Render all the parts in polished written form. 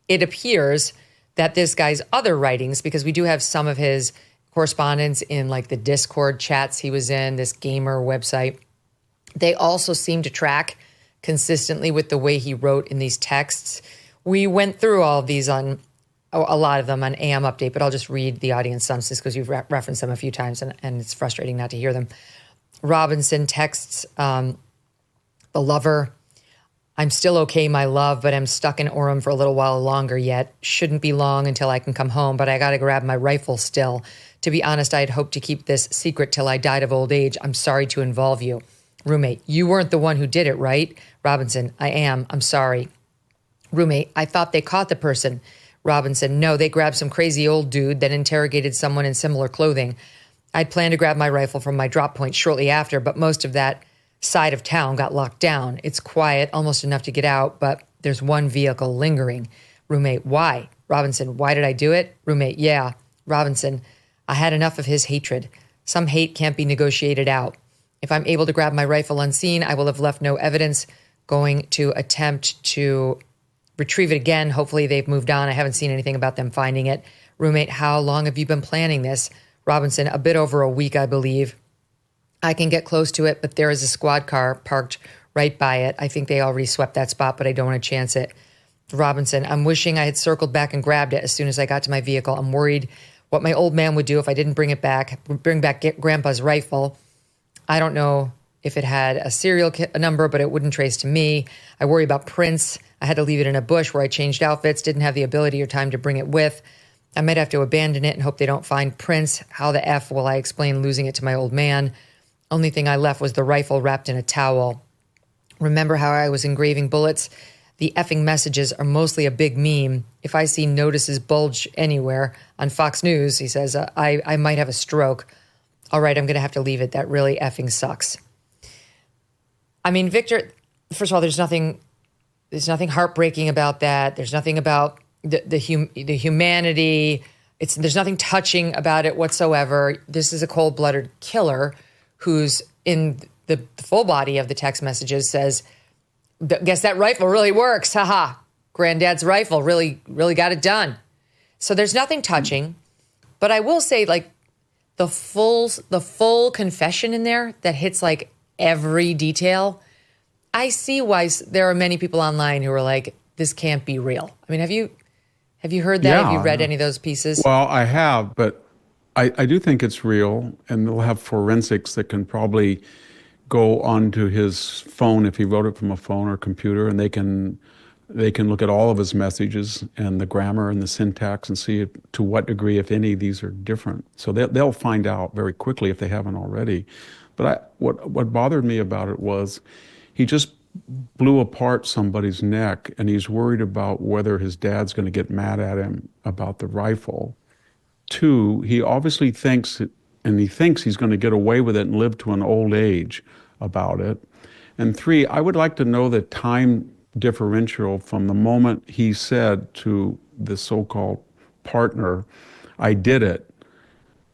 it appears that this guy's other writings, because we do have some of his correspondence in like the Discord chats he was in, this gamer website, they also seem to track consistently with the way he wrote in these texts. We went through all of these on a lot of them on AM Update, but I'll just read the audience sums just because you've referenced them a few times and it's frustrating not to hear them. Robinson texts, the lover, I'm still okay, my love, but I'm stuck in Orem for a little while longer yet. Shouldn't be long until I can come home, but I got to grab my rifle still. To be honest, I had hoped to keep this secret till I died of old age. I'm sorry to involve you. Roommate, you weren't the one who did it, right? Robinson, I am. I'm sorry. Roommate, I thought they caught the person. Robinson, no, they grabbed some crazy old dude, then interrogated someone in similar clothing. I'd planned to grab my rifle from my drop point shortly after, but most of that side of town got locked down. It's quiet, almost enough to get out, but there's one vehicle lingering. Roommate, why? Robinson, why did I do it? Roommate, yeah. Robinson, I had enough of his hatred. Some hate can't be negotiated out. If I'm able to grab my rifle unseen, I will have left no evidence. Going to attempt to retrieve it again. Hopefully they've moved on. I haven't seen anything about them finding it. Roommate, how long have you been planning this? Robinson, a bit over a week, I believe. I can get close to it, but there is a squad car parked right by it. I think they already swept that spot, but I don't want to chance it. Robinson, I'm wishing I had circled back and grabbed it as soon as I got to my vehicle. I'm worried what my old man would do if I didn't bring back Grandpa's rifle. I don't know if it had a serial number, but it wouldn't trace to me. I worry about prints. I had to leave it in a bush where I changed outfits, didn't have the ability or time to bring it with. I might have to abandon it and hope they don't find prints. How the F will I explain losing it to my old man? Only thing I left was the rifle wrapped in a towel. Remember how I was engraving bullets? The effing messages are mostly a big meme. If I see notices bulge anywhere on Fox News, he says, I might have a stroke. All right, I'm going to have to leave it. That really effing sucks. I mean, Victor, first of all, there's nothing heartbreaking about that. There's nothing about the humanity. There's nothing touching about it whatsoever. This is a cold-blooded killer who's in the full body of the text messages says, guess that rifle really works. Haha. Granddad's rifle really got it done. So there's nothing touching, but I will say like the full confession in there that hits like every detail. I see why there are many people online who are like, this can't be real. I mean, have you heard that? Yeah, have you read any of those pieces? Well, I have, but I do think it's real, and they'll have forensics that can probably go onto his phone if he wrote it from a phone or computer, and they can look at all of his messages and the grammar and the syntax and see to what degree, if any, these are different. So they'll find out very quickly if they haven't already. But what bothered me about it was he just blew apart somebody's neck, and he's worried about whether his dad's going to get mad at him about the rifle. 2, he obviously thinks he's going to get away with it and live to an old age about it. And 3, I would like to know the time differential from the moment he said to the so-called partner, I did it,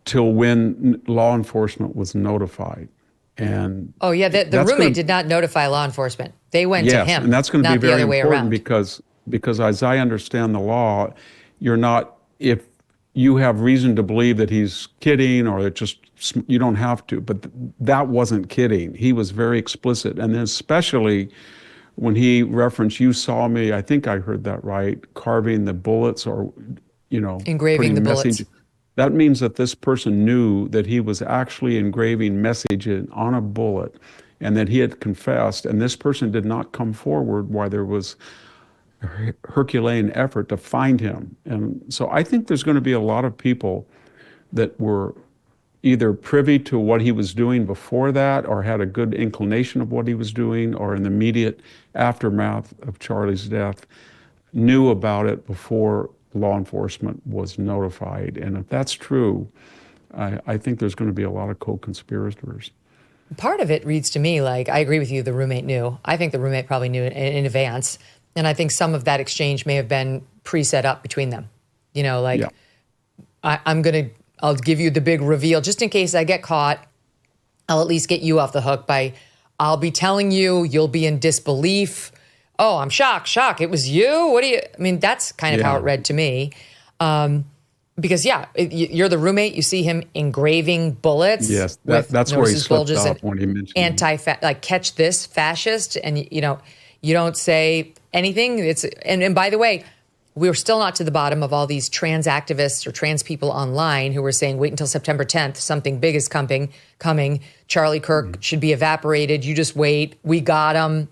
till when law enforcement was notified. And oh yeah, the roommate did not notify law enforcement. They went to him. Yes, and that's going to be very important because as I understand the law, if you have reason to believe that he's kidding or you don't have to, but that wasn't kidding. He was very explicit. And then especially when he referenced, you saw me, I think I heard that right, carving the bullets or, engraving the bullets. That means that this person knew that he was actually engraving messages on a bullet and that he had confessed, and this person did not come forward while there was Herculean effort to find him. And so I think there's going to be a lot of people that were either privy to what he was doing before that or had a good inclination of what he was doing or in the immediate aftermath of Charlie's death knew about it before law enforcement was notified. And if that's true, I think there's going to be a lot of co-conspirators. Part of it reads to me like, I agree with you, the roommate knew. I think the roommate probably knew in advance. And I think some of that exchange may have been pre-set up between them. Yeah. I'll give you the big reveal. Just in case I get caught, I'll at least get you off the hook I'll be telling you, you'll be in disbelief. oh, I'm shocked. It was you? What do you, I mean, that's kind of how it read to me. Because you're the roommate. You see him engraving bullets. Yes, that's where he slipped up when he mentioned like catch this fascist, and you don't say anything. And by the way, we're still not to the bottom of all these trans activists or trans people online who were saying, wait until September 10th, something big is coming. Charlie Kirk should be evaporated. You just wait. We got him.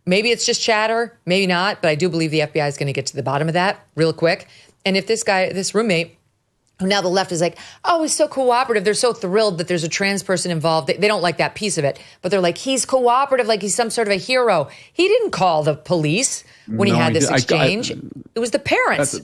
Maybe it's just chatter, maybe not, but I do believe the FBI is going to get to the bottom of that real quick. And if this roommate, who now the left is like, oh, he's so cooperative. They're so thrilled that there's a trans person involved. They don't like that piece of it, but they're like, he's cooperative, like he's some sort of a hero. He didn't call the police when he had this exchange. It was the parents.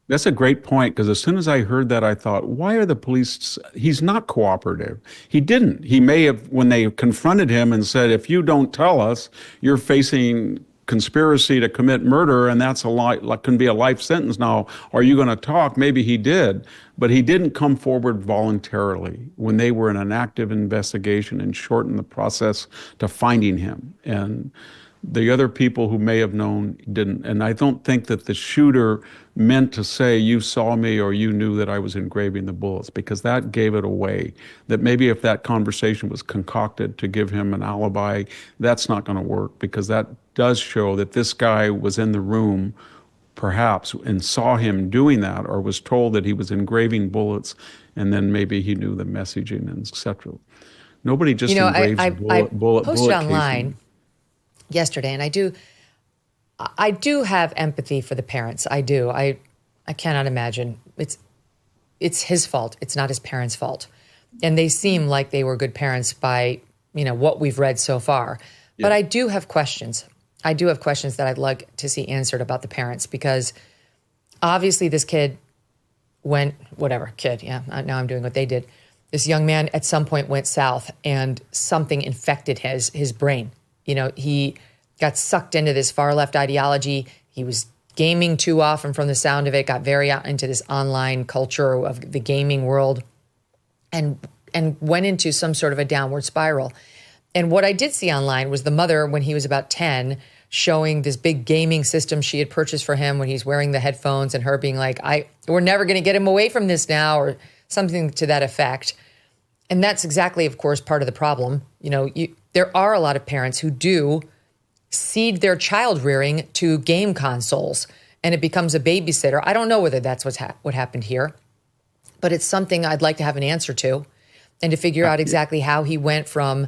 That's a great point, because as soon as I heard that, I thought, why are the police? He's not cooperative. He didn't. He may have, when they confronted him and said, if you don't tell us, you're facing conspiracy to commit murder, and that's can be a life sentence. Now, are you going to talk? Maybe he did, but he didn't come forward voluntarily when they were in an active investigation and shortened the process to finding him. And the other people who may have known didn't. And I don't think that the shooter meant to say, you saw me or you knew that I was engraving the bullets, because that gave it away. That maybe if that conversation was concocted to give him an alibi, that's not going to work, because that does show that this guy was in the room perhaps and saw him doing that, or was told that he was engraving bullets, and then maybe he knew the messaging and etc. Nobody just engraves bullet posted online casing. Yesterday, and I do have empathy for the parents. I do. I cannot imagine it's his fault. It's not his parents' fault, and they seem like they were good parents by what we've read so far. Yeah. But I do have questions. I do have questions that I'd like to see answered about the parents, because obviously this kid went now I'm doing what they did. This young man at some point went south, and something infected his brain. He got sucked into this far left ideology. He was gaming too often from the sound of it, got very out into this online culture of the gaming world, and went into some sort of a downward spiral. And what I did see online was the mother, when he was about 10, showing this big gaming system she had purchased for him when he's wearing the headphones, and her being like, we're never going to get him away from this now, or something to that effect. And that's exactly, of course, part of the problem. There are a lot of parents who do cede their child rearing to game consoles, and it becomes a babysitter. I don't know whether that's what happened here, but it's something I'd like to have an answer to, and to figure out exactly how he went from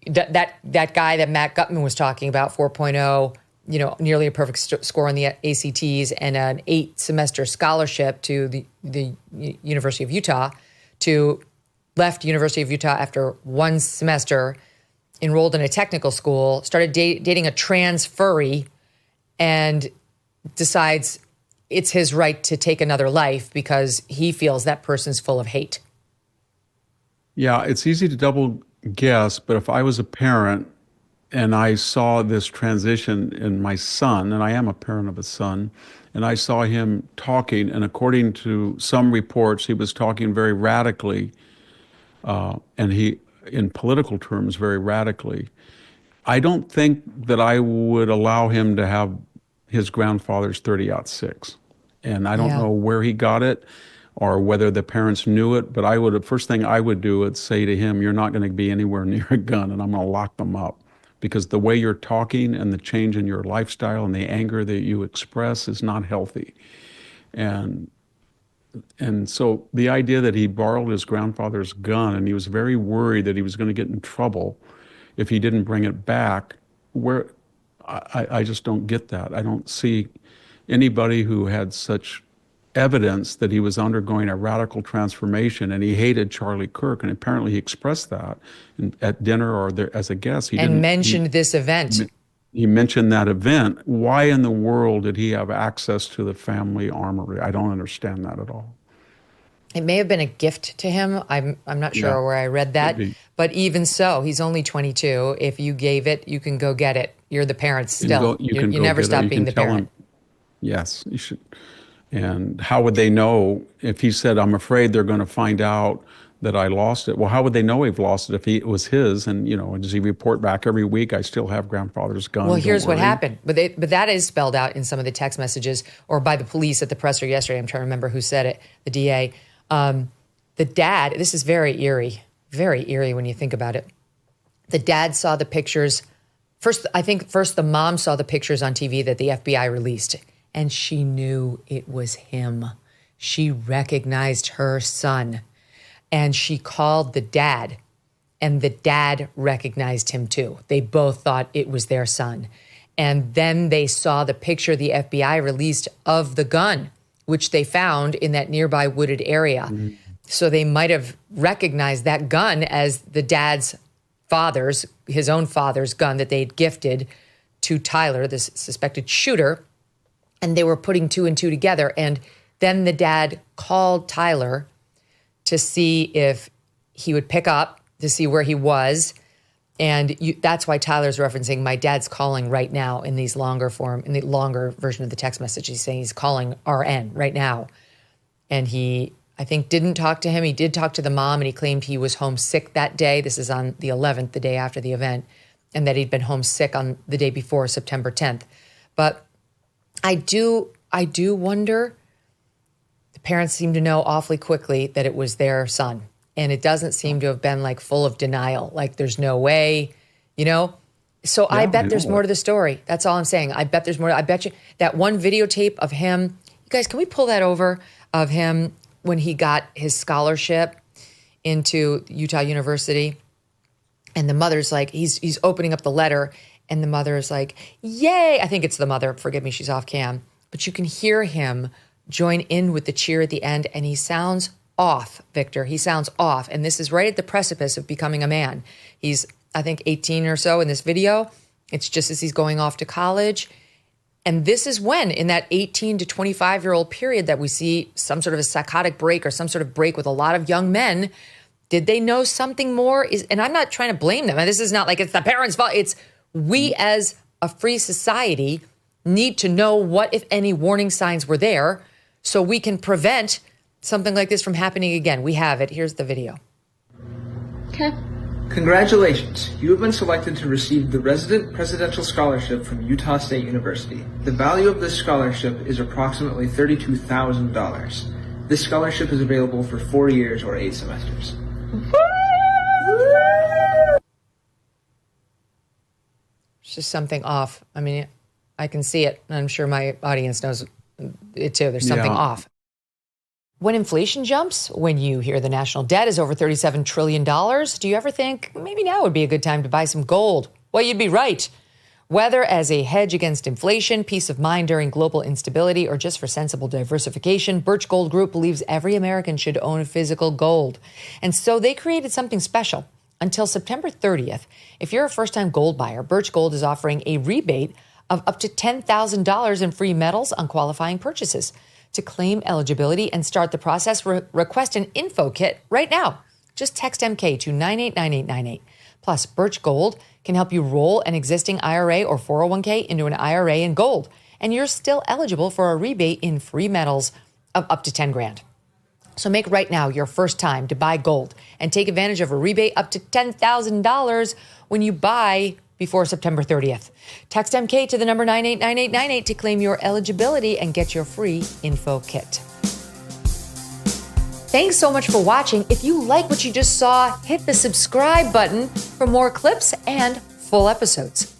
that guy that Matt Gutman was talking about, 4.0, nearly a perfect score on the ACTs and an 8-semester scholarship to the University of Utah, to left University of Utah after one semester, enrolled in a technical school, started dating a trans furry, and decides it's his right to take another life because he feels that person's full of hate. Yeah, it's easy to double guess, but if I was a parent and I saw this transition in my son, and I am a parent of a son, and I saw him talking, and according to some reports, he was talking very radically, and he, in political terms, very radically. I don't think that I would allow him to have his grandfather's .30-06. And I don't know where he got it or whether the parents knew it, but first thing I would do is say to him, you're not going to be anywhere near a gun, and I'm going to lock them up. Because the way you're talking and the change in your lifestyle and the anger that you express is not healthy. And so the idea that he borrowed his grandfather's gun and he was very worried that he was going to get in trouble if he didn't bring it back, I just don't get that. I don't see anybody who had such evidence that he was undergoing a radical transformation, and he hated Charlie Kirk, and apparently he expressed that at dinner or there, as a guest. He mentioned this event. He mentioned that event. Why in the world did he have access to the family armory? I don't understand that at all. It may have been a gift to him. I'm not sure where I read that. But even so, he's only 22. If you gave it, you can go get it. You're the parent still. You never stop being the parent. Yes, you should. And how would they know if he said, I'm afraid they're going to find out that I lost it. Well, how would they know we've lost it if it was his? And, does he report back every week? I still have grandfather's gun. Well, here's what happened. But that is spelled out in some of the text messages or by the police at the presser yesterday. I'm trying to remember who said it, the DA. The dad, this is very eerie when you think about it. The dad saw the pictures. First the mom saw the pictures on TV that the FBI released, and she knew it was him. She recognized her son, and she called the dad, and the dad recognized him too. They both thought it was their son. And then they saw the picture the FBI released of the gun, which they found in that nearby wooded area. Mm-hmm. So they might have recognized that gun as the dad's his own father's gun that they'd gifted to Tyler, this suspected shooter. And they were putting two and two together. And then the dad called Tyler to see if he would pick up, to see where he was. And that's why Tyler's referencing, my dad's calling right now in the longer version of the text message. He's saying he's calling RN right now. And he, I think, didn't talk to him. He did talk to the mom, and he claimed he was homesick that day. This is on the 11th, the day after the event, and that he'd been homesick on the day before, September 10th. But I do wonder, the parents seem to know awfully quickly that it was their son. And it doesn't seem to have been like full of denial, like there's no way, So yeah, I bet there's more to the story. That's all I'm saying. I bet there's more. I bet you that one videotape of him, you guys, can we pull that over, of him when he got his scholarship into Utah University? And the mother's like, he's opening up the letter, and the mother is like, yay. I think it's the mother. Forgive me, she's off cam. But you can hear him join in with the cheer at the end, and he sounds off, Victor. He sounds off. And this is right at the precipice of becoming a man. He's, I think, 18 or so in this video. It's just as he's going off to college. And this is when, in that 18 to 25-year-old period, that we see some sort of a psychotic break or some sort of break with a lot of young men. Did they know something more? And I'm not trying to blame them. And this is not like it's the parents' fault. It's we as a free society need to know what, if any, warning signs were there so we can prevent something like this from happening again. We have it. Here's the video. Okay. Congratulations. You have been selected to receive the Resident Presidential Scholarship from Utah State University. The value of this scholarship is approximately $32,000. This scholarship is available for 4 years or 8 semesters. It's just something off. I mean, I can see it. And I'm sure my audience knows it too. There's something off. When inflation jumps, when you hear the national debt is over $37 trillion, do you ever think maybe now would be a good time to buy some gold? Well, you'd be right. Whether as a hedge against inflation, peace of mind during global instability, or just for sensible diversification, Birch Gold Group believes every American should own physical gold. And so they created something special. Until September 30th, if you're a first-time gold buyer, Birch Gold is offering a rebate of up to $10,000 in free metals on qualifying purchases. To claim eligibility and start the process, request an info kit right now. Just text MK to 989898. Plus, Birch Gold can help you roll an existing IRA or 401k into an IRA in gold, and you're still eligible for a rebate in free metals of up to 10 grand. So make right now your first time to buy gold and take advantage of a rebate up to $10,000 when you buy before September 30th. Text MK to the number 989898 to claim your eligibility and get your free info kit. Thanks so much for watching. If you like what you just saw, hit the subscribe button for more clips and full episodes.